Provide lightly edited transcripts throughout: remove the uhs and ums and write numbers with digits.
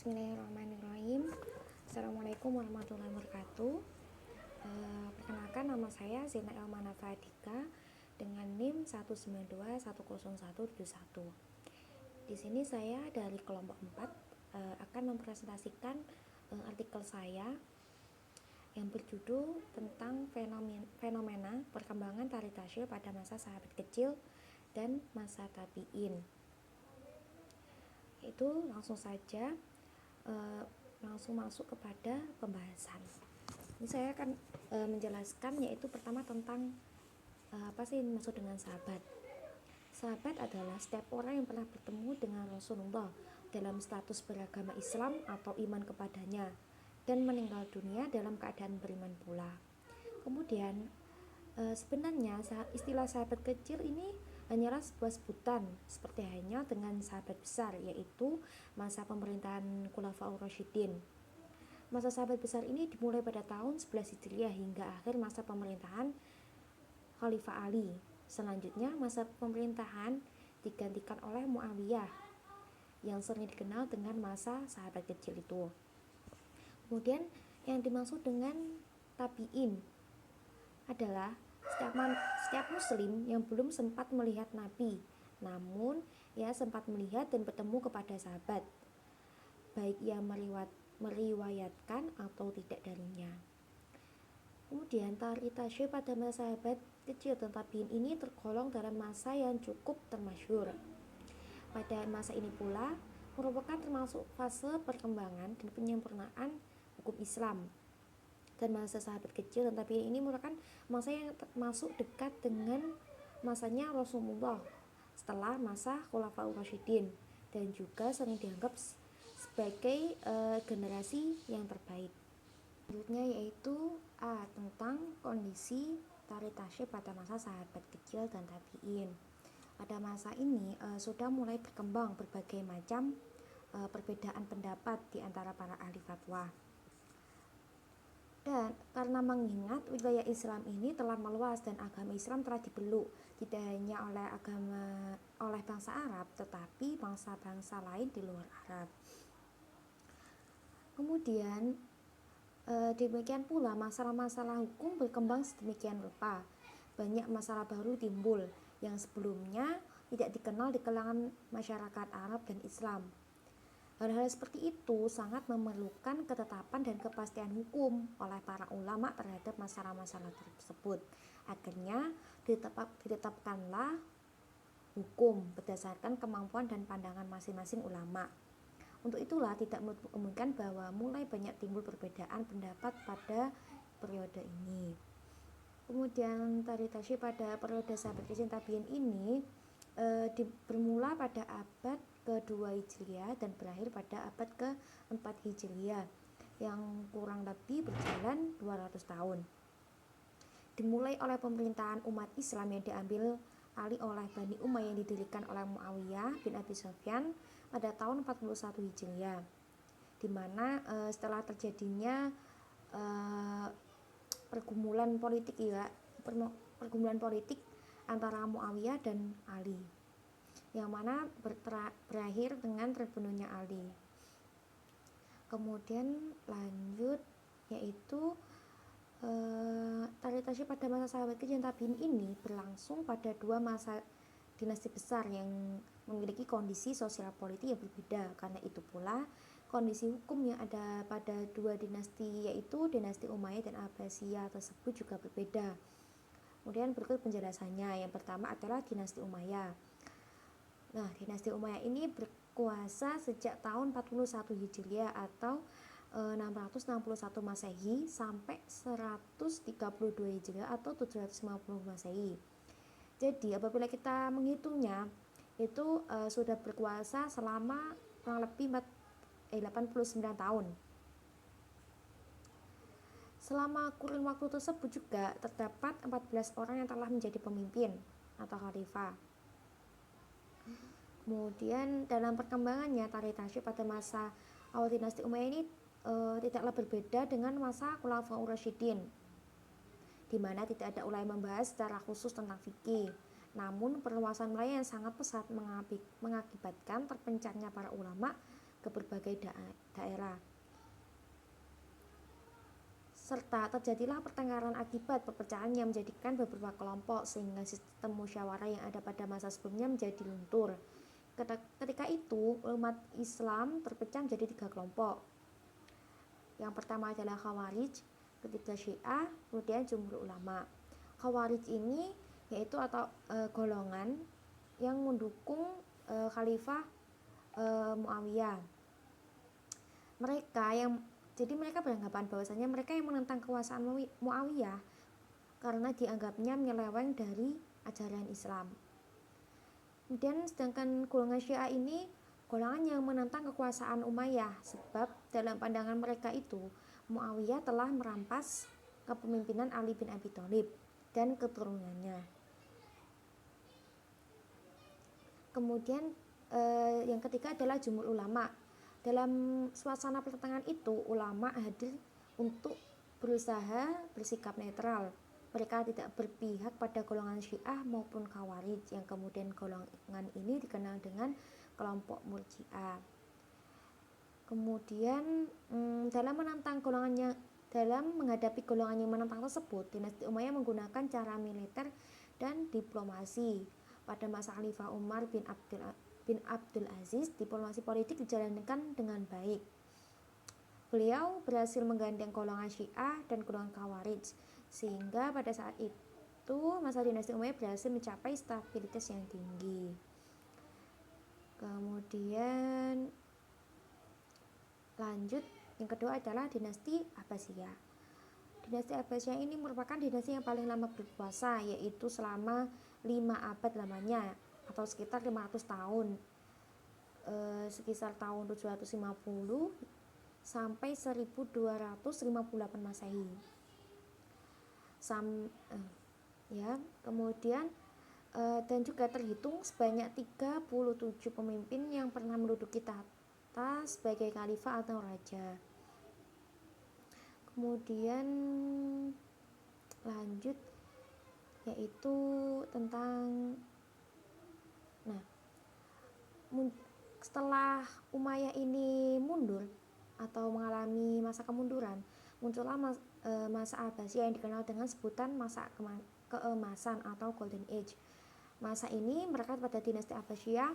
Bismillahirrahmanirrahim. Assalamualaikum warahmatullahi wabarakatuh. Perkenalkan, nama saya Zina Elmana Fadika dengan NIM 192107171. Di sini saya dari kelompok 4 akan mempresentasikan artikel saya yang berjudul tentang fenomena perkembangan tari tasyil pada masa sahabat kecil dan masa tabi'in. Itu langsung saja langsung masuk kepada pembahasan. Ini saya akan menjelaskan, yaitu pertama tentang apa sih maksud dengan sahabat. Sahabat adalah setiap orang yang pernah bertemu dengan Rasulullah dalam status beragama Islam atau iman kepadanya dan meninggal dunia dalam keadaan beriman pula. Kemudian sebenarnya istilah sahabat kecil ini hanyalah sebuah sebutan, seperti halnya dengan sahabat besar, yaitu masa pemerintahan Khulafaur Rasyidin. Masa sahabat besar ini dimulai pada tahun 11 Hijriah hingga akhir masa pemerintahan Khalifah Ali. Selanjutnya masa pemerintahan digantikan oleh Muawiyah yang sering dikenal dengan masa sahabat kecil itu. Kemudian yang dimaksud dengan tabi'in adalah setiap muslim yang belum sempat melihat Nabi, namun ia sempat melihat dan bertemu kepada sahabat, baik ia meriwayatkan atau tidak darinya. Kemudian tari tasyil pada masa sahabat kecil dan tabi'in ini tergolong dalam masa yang cukup termasyhur. Pada masa ini pula merupakan termasuk fase perkembangan dan penyempurnaan hukum Islam. Dan masa sahabat kecil dan tabi'in ini merupakan masa yang termasuk dekat dengan masanya Rasulullah setelah masa Khulafaur Rasyidin, dan juga sering dianggap sebagai generasi yang terbaik. Selanjutnya yaitu tentang kondisi tari tasyil pada masa sahabat kecil dan tabi'in. Pada masa ini sudah mulai berkembang berbagai macam perbedaan pendapat di antara para ahli fatwa. Dan karena mengingat wilayah Islam ini telah meluas dan agama Islam telah dipeluk tidak hanya oleh bangsa Arab, tetapi bangsa-bangsa lain di luar Arab. Kemudian demikian pula masalah-masalah hukum berkembang sedemikian rupa. Banyak masalah baru timbul yang sebelumnya tidak dikenal di kalangan masyarakat Arab dan Islam. Hal-hal seperti itu sangat memerlukan ketetapan dan kepastian hukum oleh para ulama terhadap masalah-masalah tersebut. Akhirnya ditetapkanlah hukum berdasarkan kemampuan dan pandangan masing-masing ulama. Untuk itulah tidak menutup kemungkinan bahwa mulai banyak timbul perbedaan pendapat pada periode ini. Kemudian tari tasyil pada periode sahabat kecil tabi'in ini bermula pada abad ke-2 Hijriah dan berakhir pada abad ke-4 Hijriah yang kurang lebih berjalan 200 tahun. Dimulai oleh pemerintahan umat Islam yang diambil alih oleh Bani Umayyah yang didirikan oleh Muawiyah bin Abi Sufyan pada tahun 41 Hijriah, di mana setelah terjadinya pergumulan politik antara Muawiyah dan Ali, yang mana berakhir dengan terbunuhnya Ali. Kemudian lanjut yaitu tari tasyil pada masa sahabat kecil tabi'in ini berlangsung pada dua masa dinasti besar yang memiliki kondisi sosial politik yang berbeda. Karena itu pula kondisi hukum yang ada pada dua dinasti, yaitu dinasti Umayyah dan Abbasiyah tersebut juga berbeda. Kemudian berikut penjelasannya. Yang pertama adalah dinasti Umayyah. Nah, dinasti Umayyah ini berkuasa sejak tahun 41 Hijriah atau 661 Masehi sampai 132 Hijriah atau 750 Masehi. Jadi apabila kita menghitungnya itu sudah berkuasa selama kurang lebih 89 tahun. Selama kurun waktu tersebut juga terdapat 14 orang yang telah menjadi pemimpin atau khalifah. Kemudian dalam perkembangannya tari tasyil pada masa awal dinasti Umayyah ini tidaklah berbeda dengan masa Khulafaur Rasyidin, di mana tidak ada ulama membahas secara khusus tentang fikih. Namun perluasan wilayah yang sangat pesat mengakibatkan terpencarnya para ulama ke berbagai daerah. Serta terjadilah pertengkaran akibat perpecahan yang menjadikan beberapa kelompok, sehingga sistem musyawarah yang ada pada masa sebelumnya menjadi luntur. Ketika itu umat Islam terpecah menjadi 3 kelompok. Yang pertama adalah Khawarij, ketiga Syiah, kemudian jumhur ulama. Khawarij ini yaitu atau golongan yang mendukung Khalifah Muawiyah. Mereka beranggapan bahwasanya mereka yang menentang kekuasaan Muawiyah karena dianggapnya menyeleweng dari ajaran Islam. Dan sedangkan golongan Syiah ini golongan yang menentang kekuasaan Umayyah, sebab dalam pandangan mereka itu Muawiyah telah merampas kepemimpinan Ali bin Abi Thalib dan keturunannya. Kemudian yang ketiga adalah jumhur ulama. Dalam suasana pertentangan itu, ulama hadir untuk berusaha bersikap netral. Mereka tidak berpihak pada golongan Syiah maupun Khawarij, yang kemudian golongan ini dikenal dengan kelompok Murji'ah. Kemudian dalam menghadapi golongan yang menentang tersebut, dinasti Umayyah menggunakan cara militer dan diplomasi. Pada masa Khalifah Umar bin Abdul Aziz, diplomasi politik dijalankan dengan baik. Beliau berhasil menggandeng golongan Syiah dan golongan Khawarij, sehingga pada saat itu masa dinasti Umayyah berhasil mencapai stabilitas yang tinggi. Kemudian lanjut, yang kedua adalah dinasti Abbasiyah. Dinasti Abbasiyah ini merupakan dinasti yang paling lama berkuasa, yaitu selama 5 abad lamanya, atau sekitar 500 tahun, sekitar tahun 750 sampai 1258 Masehi. Kemudian dan juga terhitung sebanyak 37 pemimpin yang pernah menduduki tahta sebagai khalifah atau raja. Kemudian lanjut, yaitu tentang setelah Umayyah ini mundur atau mengalami masa kemunduran, muncullah masa Abbasiyah yang dikenal dengan sebutan masa keemasan atau Golden Age. Masa ini merekat pada dinasti Abbasiyah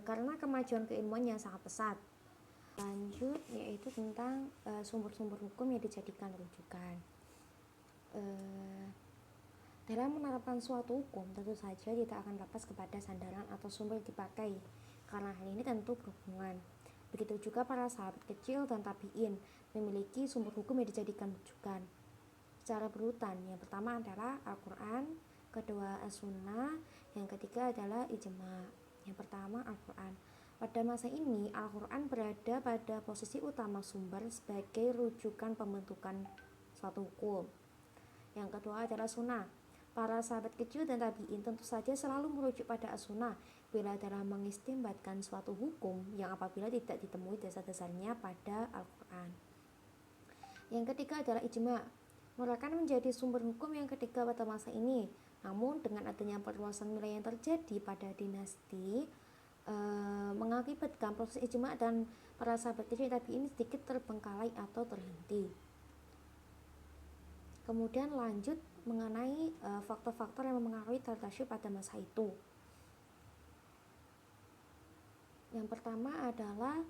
karena kemajuan keilmuan yang sangat pesat. Lanjut, yaitu tentang sumber-sumber hukum yang dijadikan rujukan. Dalam menerapkan suatu hukum, tentu saja tidak akan lepas kepada sandaran atau sumber yang dipakai, karena hal ini tentu berhubungan. Begitu juga para sahabat kecil dan tabi'in memiliki sumber hukum yang dijadikan rujukan secara berurutan. Yang pertama adalah Al-Quran, kedua As-Sunnah, yang ketiga adalah Ijma'. Yang pertama Al-Quran. Pada masa ini, Al-Quran berada pada posisi utama sumber sebagai rujukan pembentukan suatu hukum. Yang kedua adalah Sunnah. Para sahabat kecil dan tabi'in tentu saja selalu merujuk pada As-Sunnah bila dalam mengistimbatkan suatu hukum yang apabila tidak ditemui dasar-dasarnya pada Al-Quran. Yang ketiga adalah Ijma', merupakan menjadi sumber hukum yang ketiga pada masa ini. Namun dengan adanya perluasan wilayah yang terjadi pada dinasti mengakibatkan proses Ijma' dan para sahabat kecil tabi'in sedikit terbengkalai atau terhenti. Kemudian lanjut mengenai faktor-faktor yang mempengaruhi tarikat tasyrik pada masa itu. Yang pertama adalah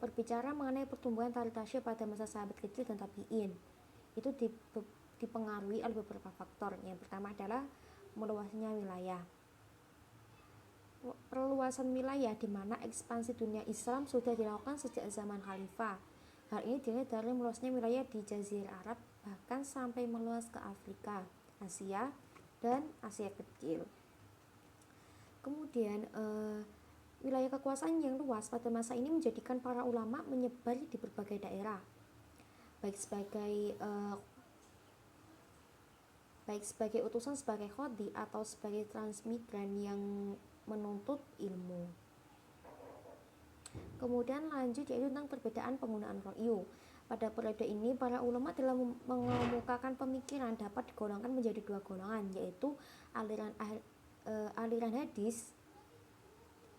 berbicara mengenai pertumbuhan tarikat tasyrik pada masa sahabat kecil dan tabi'in. Itu dipengaruhi oleh beberapa faktor. Yang pertama adalah meluasnya wilayah. Perluasan wilayah di mana ekspansi dunia Islam sudah dilakukan sejak zaman Khalifah. Hal ini dilihat dari meluasnya wilayah di Jazirah Arab, bahkan sampai meluas ke Afrika, Asia, dan Asia Kecil. Kemudian wilayah kekuasaan yang luas pada masa ini menjadikan para ulama menyebar di berbagai daerah, baik sebagai utusan sebagai qadhi atau sebagai transmigran yang menuntut ilmu. Kemudian lanjut, yaitu tentang perbedaan penggunaan ra'yu. Pada periode ini, para ulama dalam mengemukakan pemikiran dapat digolongkan menjadi 2 golongan, yaitu aliran hadis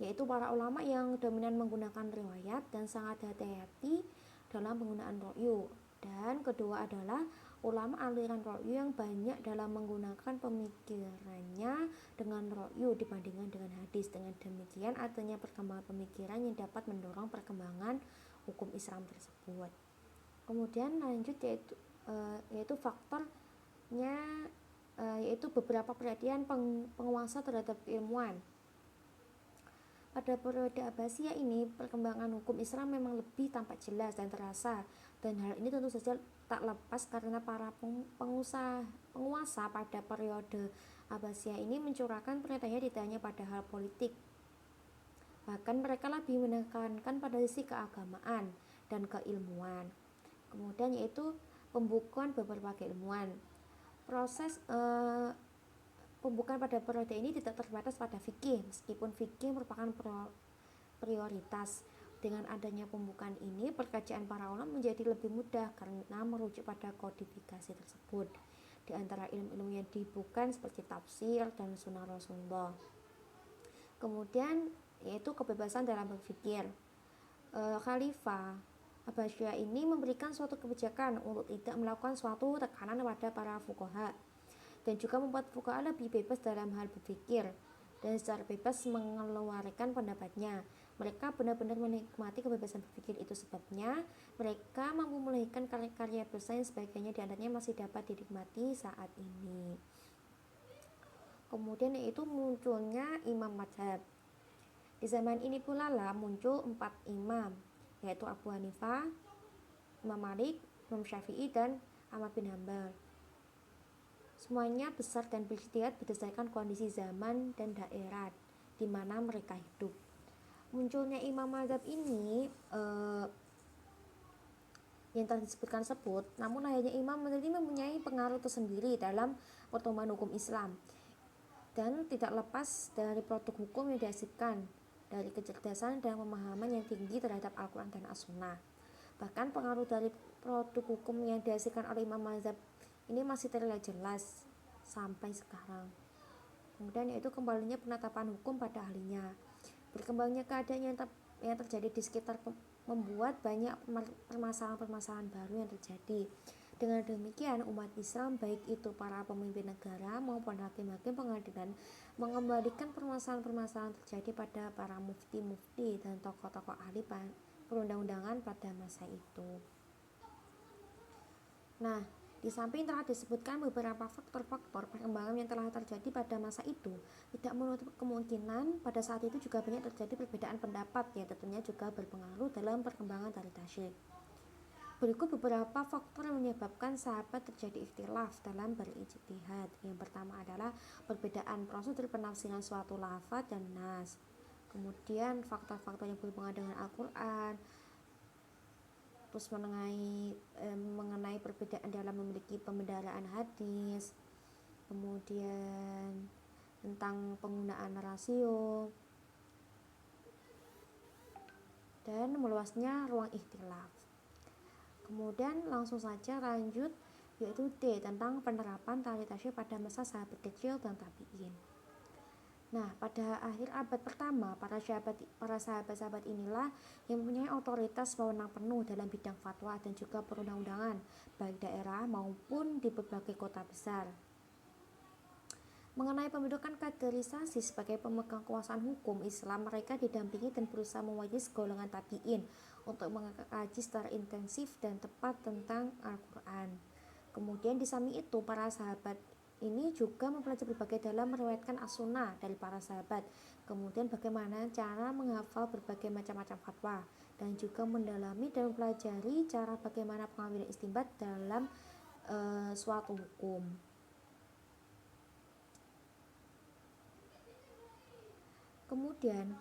yaitu para ulama yang dominan menggunakan riwayat dan sangat hati-hati dalam penggunaan ra'yu. Dan kedua adalah ulama aliran ra'yu yang banyak dalam menggunakan pemikirannya dengan ra'yu dibandingkan dengan hadis. Dengan demikian adanya perkembangan pemikiran yang dapat mendorong perkembangan hukum Islam tersebut. Kemudian lanjut yaitu faktornya, yaitu beberapa perhatian penguasa terhadap keilmuan. Pada periode Abbasiyah ini, perkembangan hukum Islam memang lebih tampak jelas dan terasa, dan hal ini tentu saja tak lepas karena para penguasa pada periode Abbasiyah ini mencurahkan perhatiannya tidak hanya pada hal politik, bahkan mereka lebih menekankan pada sisi keagamaan dan keilmuan. Kemudian yaitu pembukuan beberapa keilmuan. Proses pembukaan pada periode ini tidak terbatas pada fikih, meskipun fikih merupakan prioritas. Dengan adanya pembukaan ini, pekerjaan para ulama menjadi lebih mudah karena merujuk pada kodifikasi tersebut. Di antara ilmu-ilmu yang dibuka seperti tafsir dan sunnah Rasulullah. Kemudian yaitu kebebasan dalam berpikir. Khalifah Abbasiyah ini memberikan suatu kebijakan untuk tidak melakukan suatu tekanan pada para fuqaha, dan juga membuat fuqaha lebih bebas dalam hal berpikir dan secara bebas mengeluarkan pendapatnya. Mereka benar-benar menikmati kebebasan berpikir, itu sebabnya mereka mampu melahirkan karya-karya besar yang sebagainya di antaranya masih dapat dinikmati saat ini. Kemudian yaitu munculnya imam mazhab. Di zaman ini pula lah muncul 4 imam, yaitu Abu Hanifah, Imam Malik, Imam Syafi'i, dan Ahmad bin Hanbal. Semuanya besar dan berijtihad berdasarkan kondisi zaman dan daerah di mana mereka hidup. Munculnya imam mazhab ini yang telah disebutkan sebut, namun akhirnya imam mazhab ini mempunyai pengaruh tersendiri dalam perkembangan hukum Islam dan tidak lepas dari produk hukum yang dihasilkan dari kecerdasan dan pemahaman yang tinggi terhadap Al-Quran dan As-Sunnah. Bahkan pengaruh dari produk hukum yang dihasilkan oleh imam mazhab ini masih terlihat jelas sampai sekarang. Kemudian yaitu kembalinya penetapan hukum pada ahlinya. Berkembangnya keadaan yang terjadi di sekitar membuat banyak permasalahan-permasalahan baru yang terjadi. Dengan demikian umat Islam baik itu para pemimpin negara maupun hakim-hakim pengadilan mengembalikan permasalahan-permasalahan terjadi pada para mufti-mufti dan tokoh-tokoh ahli perundang-undangan pada masa itu. Nah, di samping telah disebutkan beberapa faktor-faktor perkembangan yang telah terjadi pada masa itu, tidak menutup kemungkinan pada saat itu juga banyak terjadi perbedaan pendapat yang tentunya juga berpengaruh dalam perkembangan dari tasyrik. Berikut beberapa faktor yang menyebabkan sahabat terjadi ikhtilaf dalam berijtihad. Yang pertama adalah perbedaan prosedur penafsiran suatu lafaz dan nas. Kemudian faktor-faktor yang berhubungan dengan Al-Quran, terus mengenai perbedaan dalam memiliki pembendaraan hadis, kemudian tentang penggunaan rasio, dan meluasnya ruang ikhtilaf. Kemudian langsung saja lanjut, yaitu D, tentang penerapan tali tasyrik pada masa sahabat kecil dan tabi'in. Nah, pada akhir abad pertama, para sahabat-sahabat inilah yang mempunyai otoritas wewenang penuh dalam bidang fatwa dan juga perundang-undangan, baik daerah maupun di berbagai kota besar. Mengenai pembentukan kaderisasi sebagai pemegang kekuasaan hukum Islam, mereka didampingi dan berusaha mewakili golongan tabi'in untuk mengkaji secara intensif dan tepat tentang Al-Quran. Kemudian di samping itu, para sahabat ini juga mempelajari berbagai dalam meriwayatkan as-sunnah dari para sahabat, kemudian bagaimana cara menghafal berbagai macam-macam fatwa, dan juga mendalami dan mempelajari cara bagaimana pengambilan istinbat dalam suatu hukum. Kemudian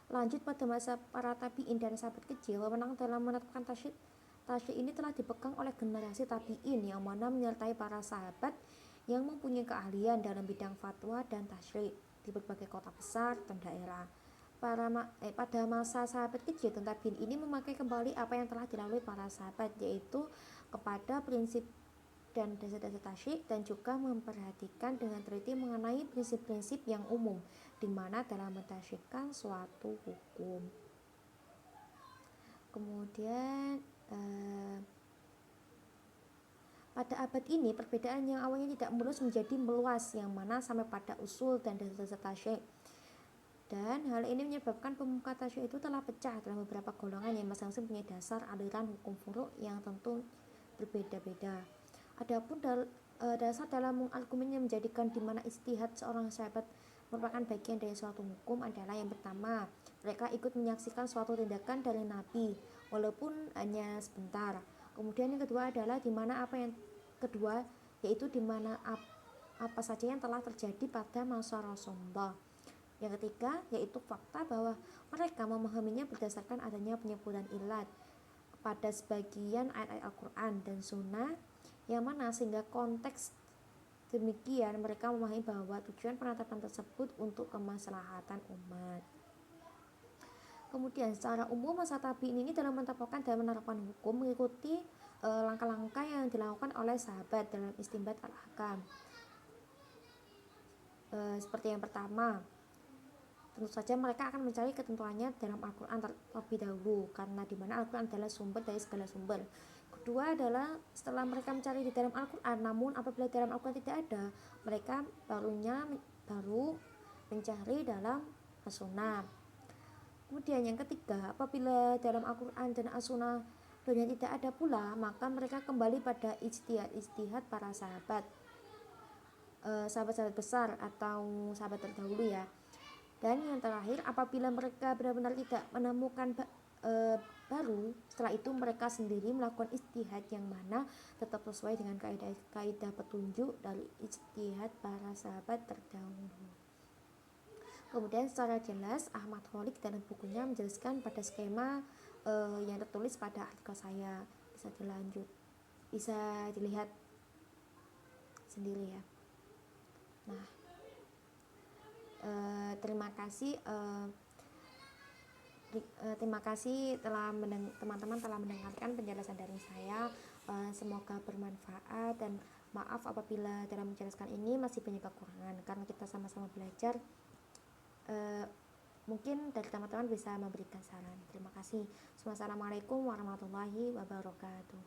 lanjut pada masa para tabi'in dan sahabat kecil, wewenang dalam menetapkan tasyrik ini telah dipegang oleh generasi tabi'in yang mana menyertai para sahabat yang mempunyai keahlian dalam bidang fatwa dan tasyrik di berbagai kota besar dan daerah. Pada masa sahabat kecil dan tabi'in ini memakai kembali apa yang telah dilalui para sahabat, yaitu kepada prinsip dan dasar-dasar tasyrik, dan juga memperhatikan dengan teliti mengenai prinsip-prinsip yang umum di mana dalam mentasyrikkan suatu hukum. Kemudian pada abad ini perbedaan yang awalnya tidak mulus menjadi meluas, yang mana sampai pada usul dan dasar-dasar tasyrik. Dan hal ini menyebabkan pemuka tasyrik itu telah pecah dalam beberapa golongan yang masing-masing punya dasar aliran hukum furu' yang tentu berbeda-beda. Adapun dasar dalam argumen yang menjadikan di mana ijtihad seorang sahabat merupakan bagian dari suatu hukum adalah yang pertama, mereka ikut menyaksikan suatu tindakan dari Nabi walaupun hanya sebentar. Kemudian yang kedua adalah di mana apa yang kedua yaitu di mana apa saja yang telah terjadi pada masa Rasulullah. Yang ketiga yaitu fakta bahwa mereka memahaminya berdasarkan adanya penyebutan ilat pada sebagian ayat-ayat Al-Quran dan Sunnah, yang mana sehingga konteks demikian mereka memahami bahwa tujuan penetapan tersebut untuk kemaslahatan umat. Kemudian secara umum masa tabi'in ini dalam menetapkan dan menerapkan hukum mengikuti langkah-langkah yang dilakukan oleh sahabat dalam istinbat al-ahkam. Seperti yang pertama, tentu saja mereka akan mencari ketentuannya dalam Al-Quran terlebih dahulu, karena di mana Al-Quran adalah sumber dari segala sumber. Kedua adalah setelah mereka mencari di dalam Al-Quran, namun apabila dalam Al-Quran tidak ada, mereka baru mencari dalam As-Sunnah. Kemudian yang ketiga, apabila dalam Al-Quran dan As-Sunnah tidak ada pula, maka mereka kembali pada ijtihad para sahabat besar atau sahabat terdahulu ya. Dan yang terakhir, apabila mereka benar-benar tidak menemukan baru, setelah itu mereka sendiri melakukan ijtihad yang mana tetap sesuai dengan kaidah petunjuk dari ijtihad para sahabat terdahulu. Kemudian secara jelas Ahmad Khalid dalam bukunya menjelaskan pada skema yang tertulis pada artikel saya, bisa dilihat sendiri ya. Nah, terima kasih teman-teman telah mendengarkan penjelasan dari saya. Semoga bermanfaat, dan maaf apabila dalam menjelaskan ini masih banyak kekurangan karena kita sama-sama belajar. Mungkin dari teman-teman bisa memberikan saran. Terima kasih. Assalamualaikum warahmatullahi wabarakatuh.